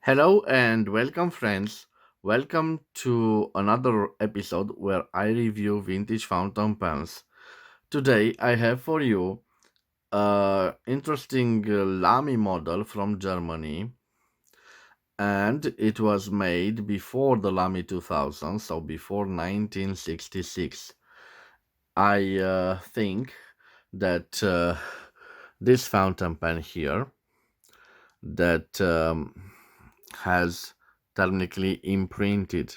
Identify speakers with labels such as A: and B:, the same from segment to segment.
A: Hello and welcome, friends. Welcome to another episode where I review vintage fountain pens. Today, I have for you a interesting LAMY model from Germany, and it was made before the LAMY 2000, so before 1966. I think that this fountain pen here that has technically imprinted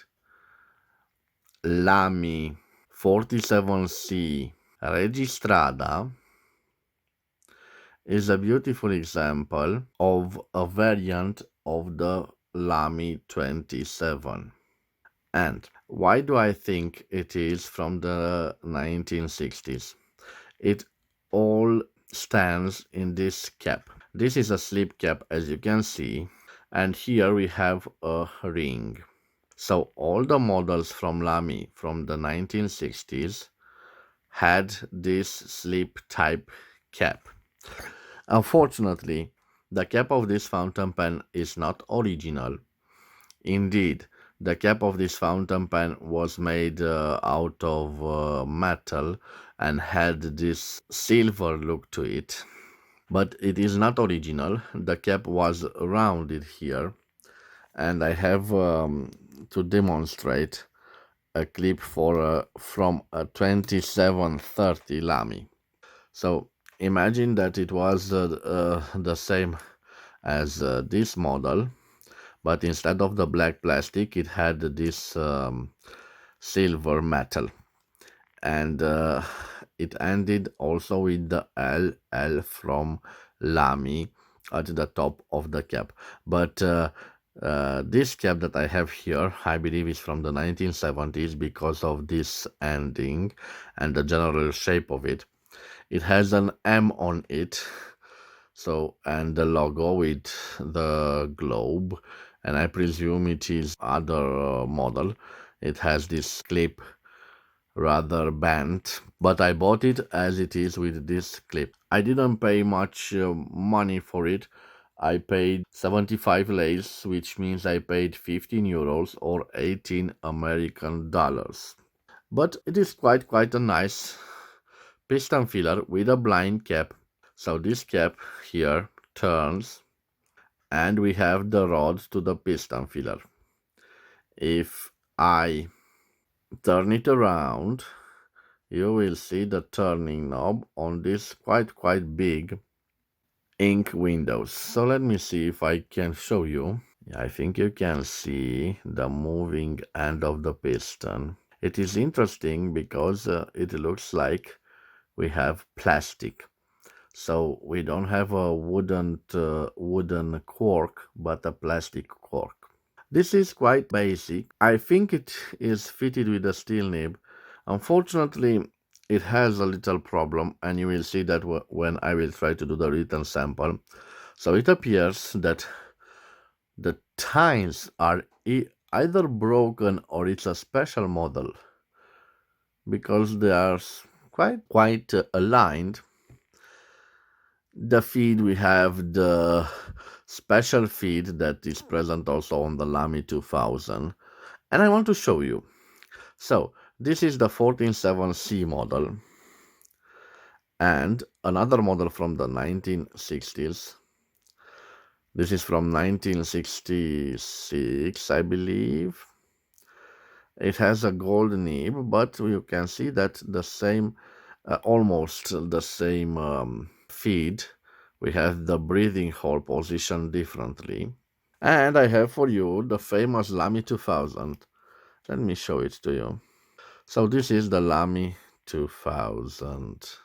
A: LAMY 47C Registrada is a beautiful example of a variant of the LAMY 27. And why do I think it is from the 1960s? It all stands in this cap. This is a slip cap, as you can see, and here we have a ring. So all the models from LAMY from the 1960s had this slip type cap. Unfortunately, the cap of this fountain pen is not original. Indeed, the cap of this fountain pen was made out of metal and had this silver look to it. But it is not original. The cap was rounded here, and I have to demonstrate a clip from a 2730 LAMY. So imagine that it was the same as this model, but instead of the black plastic, it had this silver metal, and it ended also with the LL from LAMY at the top of the cap. But this cap that I have here, I believe, is from the 1970s because of this ending and the general shape of it. It has an M on it, so, and the logo with the globe, and I presume it is other model. It has this clip rather bent, but I bought it as it is with this clip. I didn't pay much money for it. I paid 75 lays, which means I paid 15 euros or 18 American dollars. But it is quite a nice piston filler with a blind cap. So this cap here turns and we have the rod to the piston filler. If I turn it around, you will see the turning knob on this quite big ink windows. So let me see if I can show you. Yeah, I think you can see the moving end of the piston. It is interesting because it looks like we have plastic. So we don't have a wooden cork, but a plastic cork. This is quite basic. I think it is fitted with a steel nib. Unfortunately, it has a little problem, and you will see that when I will try to do the written sample. So it appears that the tines are either broken or it's a special model because they are quite aligned. The feed, we have the special feed that is present also on the LAMY 2000, and I want to show you. So this is the 147C model and another model from the 1960s. This is from 1966, I believe. It has a gold nib, but you can see that the same, almost the same feed. We have the breathing hole positioned differently. And I have for you the famous LAMY 2000. Let me show it to you. So this is the LAMY 2000.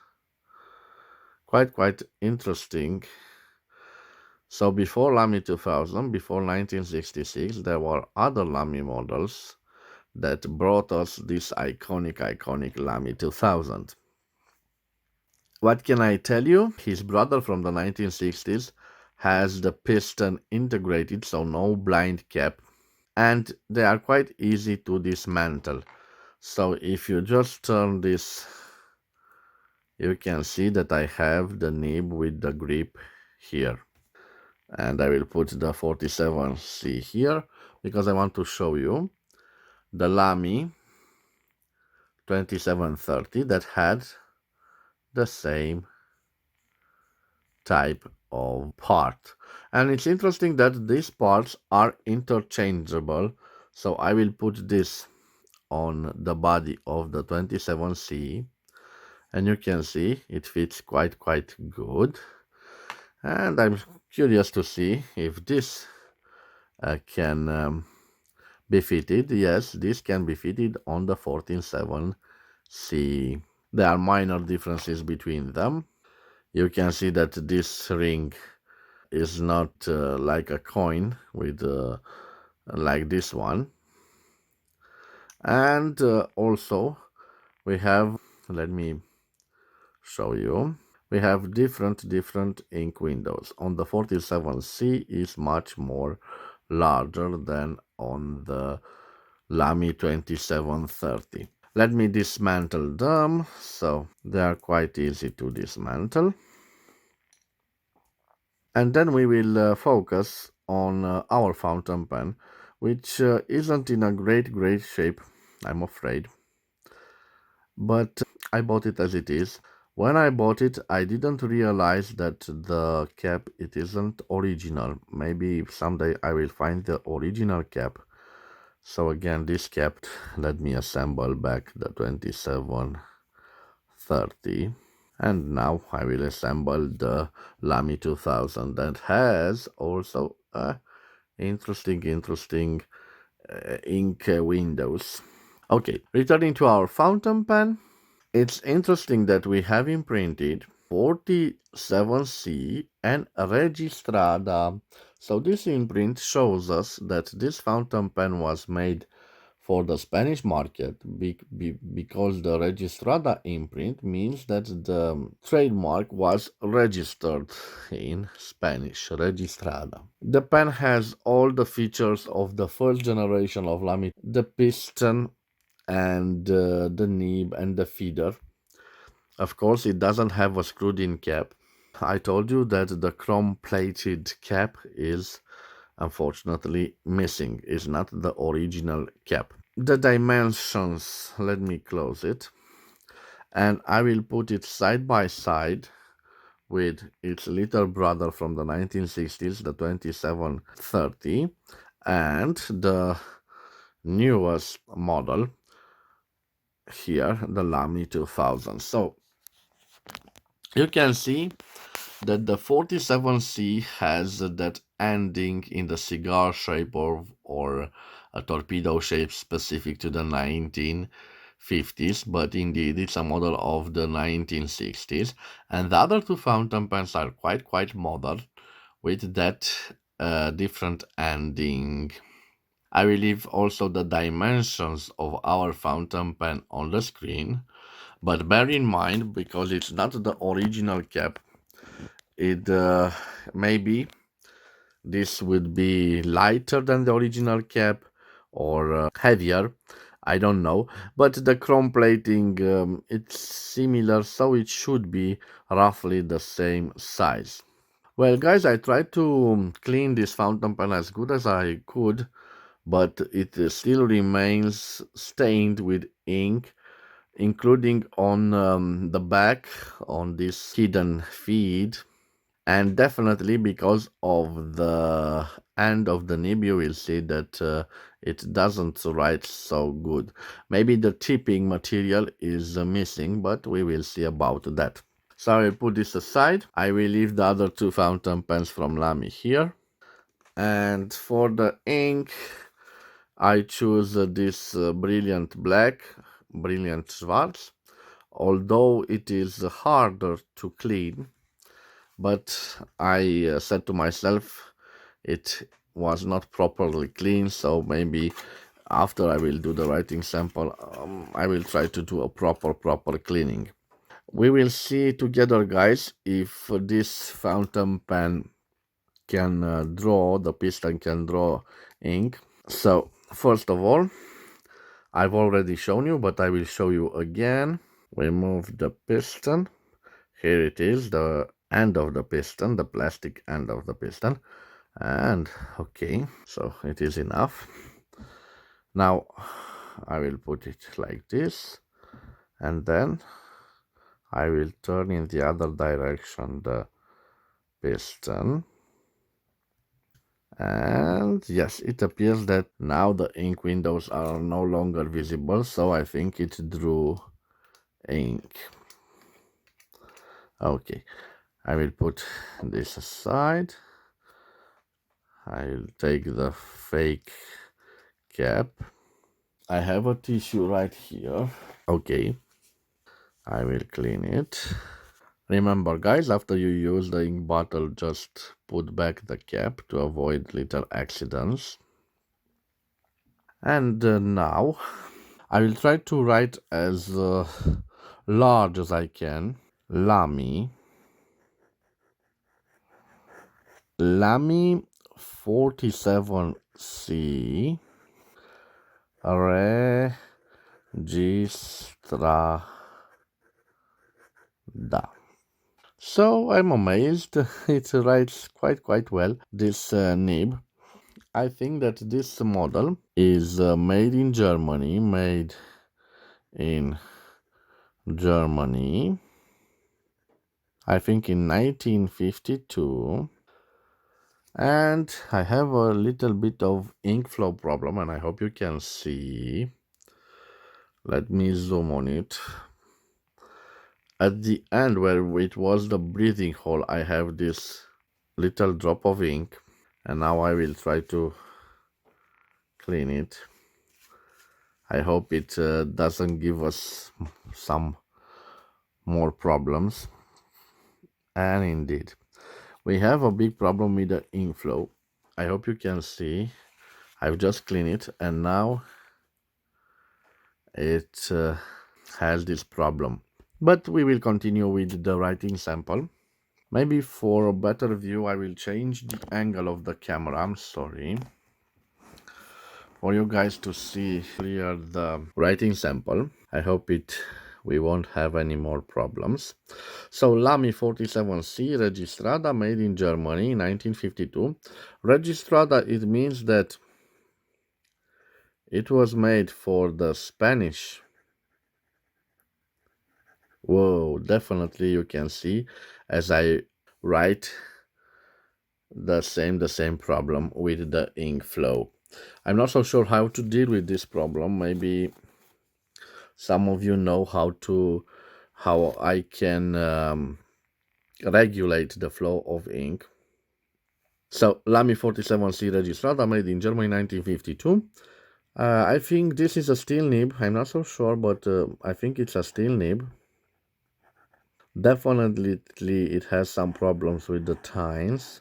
A: Quite interesting. So before LAMY 2000, before 1966, there were other LAMY models that brought us this iconic LAMY 2000. What can I tell you? His brother from the 1960s has the piston integrated, so no blind cap, and they are quite easy to dismantle. So if you just turn this, you can see that I have the nib with the grip here. And I will put the 47C here because I want to show you the LAMY 2730 that had the same type of part. And it's interesting that these parts are interchangeable. So I will put this on the body of the 27C, and you can see it fits quite good. And I'm curious to see if this can be fitted. Yes, this can be fitted on the 147C. There are minor differences between them. You can see that this ring is not like a coin with like this one. And also we have, let me show you, we have different ink windows. On the 47C is much more larger than on the LAMY 2730. Let me dismantle them. So they are quite easy to dismantle. And then we will focus on our fountain pen, which isn't in a great shape, I'm afraid. But I bought it as it is. When I bought it, I didn't realize that the cap, it isn't original. Maybe someday I will find the original cap. So again, this cap, let me assemble back the 2730. And now I will assemble the LAMY 2000 that has also interesting ink windows. Okay, returning to our fountain pen, it's interesting that we have imprinted 47C and Registrada. So this imprint shows us that this fountain pen was made for the Spanish market because the Registrada imprint means that the trademark was registered in Spanish, Registrada. The pen has all the features of the first generation of LAMY, the piston and the nib and the feeder. Of course, it doesn't have a screwed-in cap. I told you that the chrome-plated cap is unfortunately missing. It's not the original cap. The dimensions, let me close it, and I will put it side by side with its little brother from the 1960s, the 2730, and the newest model here, the LAMY 2000. So you can see that the 47C has that ending in the cigar shape or a torpedo shape specific to the 1950s, but indeed it's a model of the 1960s. And the other two fountain pens are quite modern with that different ending. I will leave also the dimensions of our fountain pen on the screen, but bear in mind, because it's not the original cap, it maybe this would be lighter than the original cap or heavier, I don't know, but the chrome plating, it's similar, so it should be roughly the same size. Well guys, I tried to clean this fountain pen as good as I could, but it still remains stained with ink, including on the back on this hidden feed. And definitely because of the end of the nib, you will see that it doesn't write so good. Maybe the tipping material is missing, but we will see about that. So I will put this aside. I will leave the other two fountain pens from LAMY here. And for the ink, I choose this brilliant black, brilliant schwarz. Although it is harder to clean, but I said to myself it was not properly clean, so maybe after I will do the writing sample, I will try to do a proper cleaning. We will see together, guys, if this fountain pen can draw, the piston can draw ink. So first of all, I've already shown you, but I will show you again. We move the piston. Here it is, the end of the piston, the plastic end of the piston. And okay, so it is enough. Now I will put it like this, and then I will turn in the other direction the piston. And yes, it appears that now the ink windows are no longer visible, so I think it drew ink. Okay, I will put this aside. I'll take the fake cap. I have a tissue right here. Okay, I will clean it. Remember guys, after you use the ink bottle, just put back the cap to avoid little accidents. And now I will try to write as large as I can. LAMY 47C Registrada. So I'm amazed. It writes quite well, this nib. I think that this model is made in Germany, I think in 1952. And I have a little bit of ink flow problem, and I hope you can see. Let me zoom on it. At the end where it was the breathing hole, I have this little drop of ink, and now I will try to clean it. I hope it doesn't give us some more problems. And indeed, we have a big problem with the ink flow. I hope you can see. I've just cleaned it, and now it has this problem. But we will continue with the writing sample. Maybe for a better view, I will change the angle of the camera. I'm sorry. For you guys to see clear the writing sample. I hope we won't have any more problems. So LAMY 47C Registrada, made in Germany, 1952. Registrada, it means that it was made for the Spanish. Whoa, definitely you can see as I write the same problem with the ink flow. I'm not so sure how to deal with this problem. Maybe some of you know how I can regulate the flow of ink. So LAMY 47C Registrada, made in Germany, 1952. I think this is a steel nib. I'm not so sure, but I think it's a steel nib. Definitely it has some problems with the tines.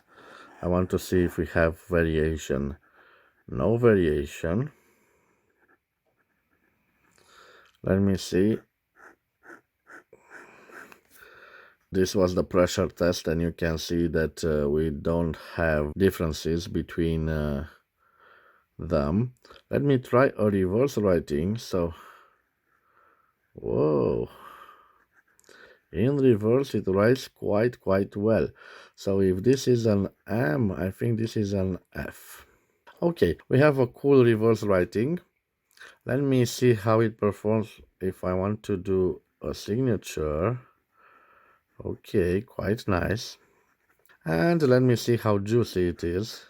A: I want to see if we have variation. No variation. Let me see. This was the pressure test, and you can see that we don't have differences between them. Let me try a reverse writing. So, whoa. In reverse, it writes quite well. So if this is an M, I think this is an F. Okay, we have a cool reverse writing. Let me see how it performs if I want to do a signature. Okay, quite nice. And let me see how juicy it is.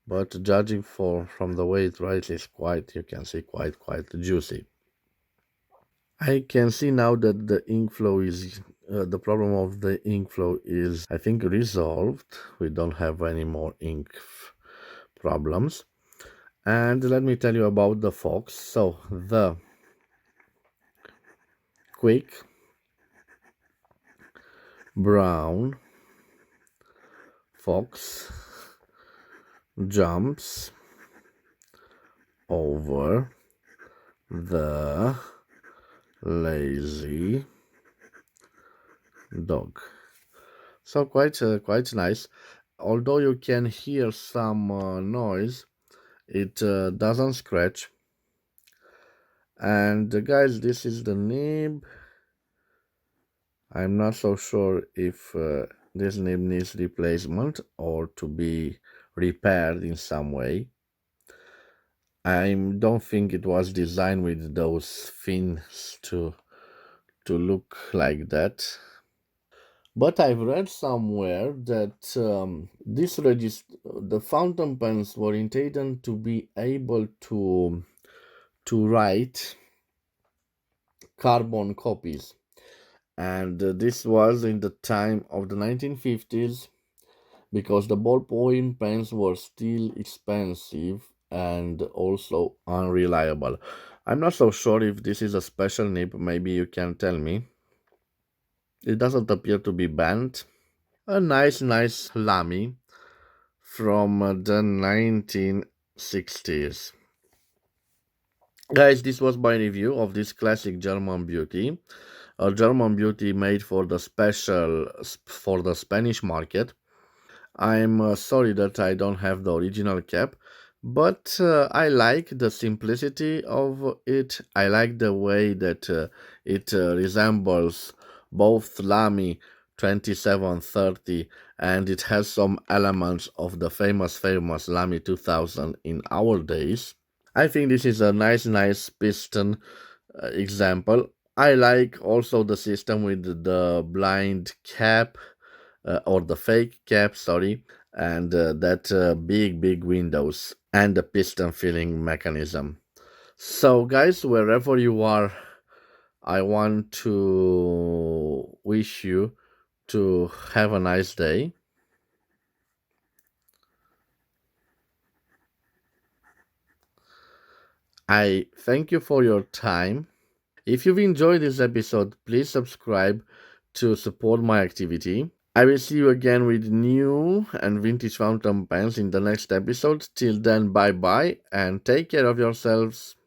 A: But judging from the way it writes, is quite, you can see, quite juicy. I can see now that the ink flow is, the problem of the ink flow is, I think, resolved. We don't have any more ink problems. And let me tell you about the Fox. So the quick brown fox jumps over the lazy dog. So quite nice. Although you can hear some noise, it doesn't scratch. And guys, this is the nib. I'm not so sure if this nib needs replacement or to be repaired in some way. I don't think it was designed with those fins to look like that. But I've read somewhere that the fountain pens were intended to be able to write carbon copies, and this was in the time of the 1950s because the ballpoint pens were still expensive and also unreliable. I'm not so sure if this is a special nib. Maybe you can tell me. It doesn't appear to be bent. A nice Lamy from the 1960s. Guys, this was my review of this classic German beauty. A German beauty made for the for the Spanish market. I'm sorry that I don't have the original cap, but I like the simplicity of it. I like the way that it resembles both Lamy 2730, and it has some elements of the famous Lamy 2000 in our days. I think this is a nice piston example. I like also the system with the blind cap or the fake cap, sorry, and that big windows and the piston filling mechanism. So, guys, wherever you are, I want to wish you to have a nice day. I thank you for your time. If you've enjoyed this episode, please subscribe to support my activity. I will see you again with new and vintage fountain pens in the next episode. Till then, bye bye and take care of yourselves.